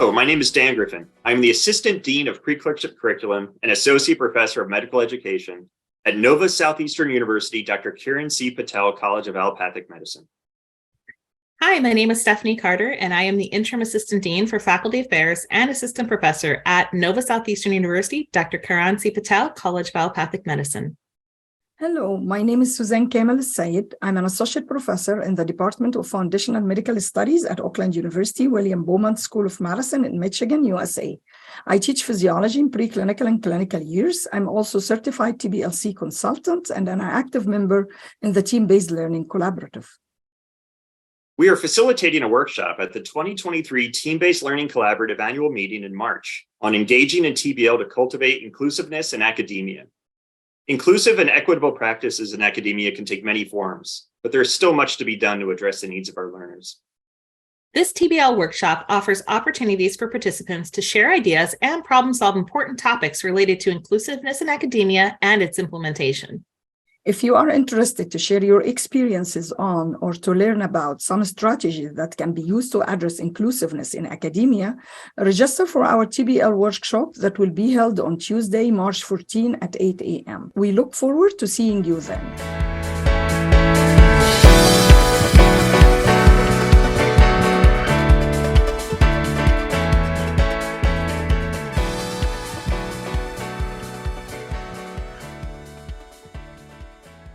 Hello, my name is Dan Griffin. I'm the Assistant Dean of Preclerkship Curriculum and Associate Professor of Medical Education at Nova Southeastern University, Dr. Kiran C. Patel College of Allopathic Medicine. Hi, my name is Stephanie Carter, and I am the Interim Assistant Dean for Faculty Affairs and Assistant Professor at Nova Southeastern University, Dr. Kiran C. Patel College of Allopathic Medicine. Hello, my name is Suzanne Kamal Sayed. I'm an associate professor in the Department of Foundational Medical Studies at Oakland University, William Beaumont School of Medicine in Michigan, USA. I teach physiology in preclinical and clinical years. I'm also certified TBLC consultant and an active member in the Team-Based Learning Collaborative. We are facilitating a workshop at the 2023 Team-Based Learning Collaborative annual meeting in March on engaging in TBL to cultivate inclusiveness in academia. Inclusive and equitable practices in academia can take many forms, but there's still much to be done to address the needs of our learners. This TBL workshop offers opportunities for participants to share ideas and problem-solve important topics related to inclusiveness in academia and its implementation. If you are interested to share your experiences on or to learn about some strategies that can be used to address inclusiveness in academia, register for our TBL workshop that will be held on Tuesday, March 14 at 8 a.m. We look forward to seeing you then.